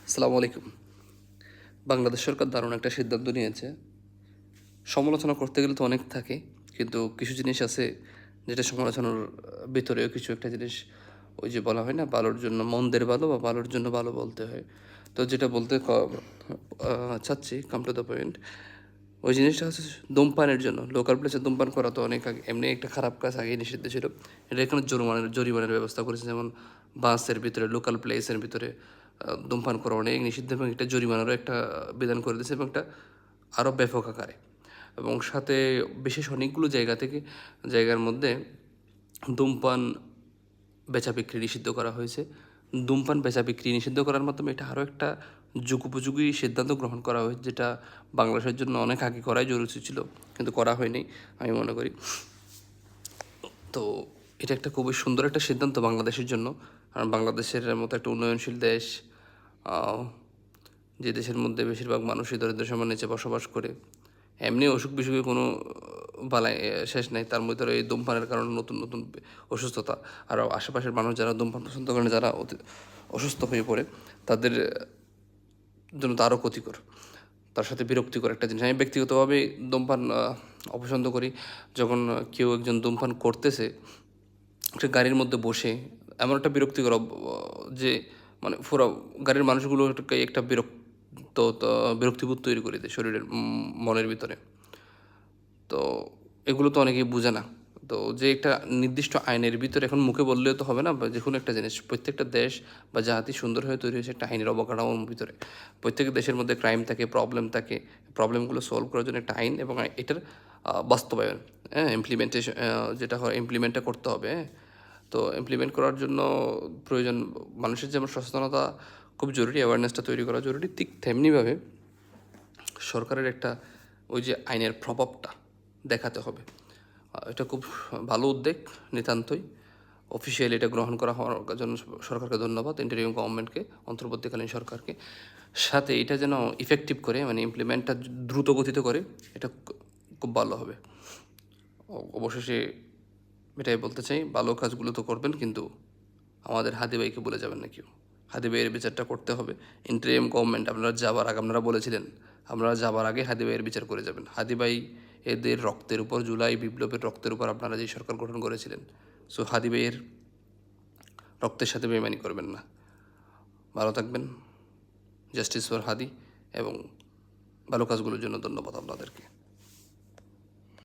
আসসালামু আলাইকুম। বাংলাদেশ সরকার দারুণ একটা সিদ্ধান্ত নিয়েছে। সমালোচনা করতে গেলে তো অনেক থাকে। কিন্তু কিছু জিনিস আছে যেটা সমালোচনার ভিতরেও কিছু একটা জিনিস ওই যে বলা হয় না, ভালোর জন্য মন্দের ভালো বা ভালোর জন্য ভালো বলতে হয়। তো যেটা বলতে চাচ্ছি, কাম টু দ্য পয়েন্ট, ওই জিনিসটা হচ্ছে ধূমপানের জন্য। লোকাল প্লেসে ধূমপান করা তো অনেক আগে এমনি একটা খারাপ কাজ, আগেই নিষিদ্ধ ছিল। এটা এখানে জরিমানার ব্যবস্থা করেছে, যেমন বাসের ভিতরে, লোকাল প্লেসের ভিতরে ধূমপান করা অনেক নিষিদ্ধ, এবং একটা জরিমানারও একটা বিধান করে দিয়েছে, এবং একটা আরও ব্যাপক আকারে। এবং সাথে বিশেষ অনেকগুলো জায়গার মধ্যে ধূমপান বেচা বিক্রি নিষিদ্ধ করা হয়েছে। ধূমপান বেচা বিক্রি নিষিদ্ধ করার মাধ্যমে এটা আরও একটা যুগোপযোগী সিদ্ধান্ত গ্রহণ করা হয়েছে, যেটা বাংলাদেশের জন্য অনেক আগে করাই জরুরি ছিল, কিন্তু করা হয়নি আমি মনে করি। তো এটা একটা খুবই সুন্দর একটা সিদ্ধান্ত বাংলাদেশের জন্য। কারণ বাংলাদেশের মতো একটা উন্নয়নশীল দেশ, যে দেশের মধ্যে বেশিরভাগ মানুষই দরিদ্র সীমার নিচে বসবাস করে, এমনি অসুখ বিসুখের কোনো বালাই শেষ নেই, তার মধ্যে এই ধূমপানের কারণে নতুন নতুন অসুস্থতা। আর আশেপাশের মানুষ যারা ধূমপান পছন্দ করেন, যারা অসুস্থ হয়ে পড়ে, তাদের জন্য তো আরও ক্ষতিকর, তার সাথে বিরক্তিকর একটা জিনিস। আমি ব্যক্তিগতভাবে ধূমপান অপছন্দ করি। যখন কেউ একজন ধূমপান করতেছে একটা গাড়ির মধ্যে বসে, এমন একটা বিরক্তিকর যে মানে পুরো গাড়ির মানুষগুলো একটা বিরক্তিবোধ তৈরি করে দেয় শরীরের, মনের ভিতরে। তো এগুলো তো অনেকেই বুঝে না। তো যে একটা নির্দিষ্ট আইনের ভিতরে, এখন মুখে বললেও তো হবে না, বা যে কোনো একটা জিনিস, প্রত্যেকটা দেশ বা জাতি সুন্দর হয়ে তৈরি হয়েছে একটা আইনের অবকাঠামোর ভিতরে। প্রত্যেক দেশের মধ্যে ক্রাইম থাকে, প্রবলেম থাকে, প্রবলেমগুলো সলভ করার জন্য একটা আইন এবং এটার বাস্তবায়ন, ইমপ্লিমেন্টেশন, যেটা হয় ইমপ্লিমেন্টটা করতে হবে। তো ইমপ্লিমেন্ট করার জন্য প্রয়োজন মানুষের যেমন সচেতনতা খুব জরুরি, অ্যাওয়ারনেসটা তৈরি করা জরুরি, ঠিক তেমনিভাবে সরকারের একটা ওই যে আইনের প্রভাবটা দেখাতে হবে। এটা খুব ভালো উদ্যোগ, নিতান্তই অফিসিয়ালি এটা গ্রহণ করা হওয়ার জন্য সরকারকে ধন্যবাদ, ইন্টারিম গভর্নমেন্টকে, অন্তর্বর্তীকালীন সরকারকে। সাথে এটা যেন ইফেক্টিভ করে, মানে ইমপ্লিমেন্টটা দ্রুত গতিতে করে, এটা খুব ভালো হবে। অবশেষে এটাই বলতে চাই, ভালো কাজগুলো তো করবেন, কিন্তু আমাদের হাদি ভাইকে বলে যাবেন না কেউ। হাদি ভাইয়ের বিচারটা করতে হবে। ইন্টারিম গভর্নমেন্ট, আপনারা যাবার আগে, আপনারা বলেছিলেন আপনারা যাবার আগে হাদি ভাইয়ের বিচার করে যাবেন। হাদি ভাই এদের রক্তের উপর, জুলাই বিপ্লবের রক্তের উপর আপনারা যে সরকার গঠন করেছিলেন, সো হাদি ভাইয়ের রক্তের সাথে বেইমানি করবেন না। ভালো থাকবেন। জাস্টিস ফর হাদি, এবং ভালো কাজগুলোর জন্য ধন্যবাদ আপনাদেরকে।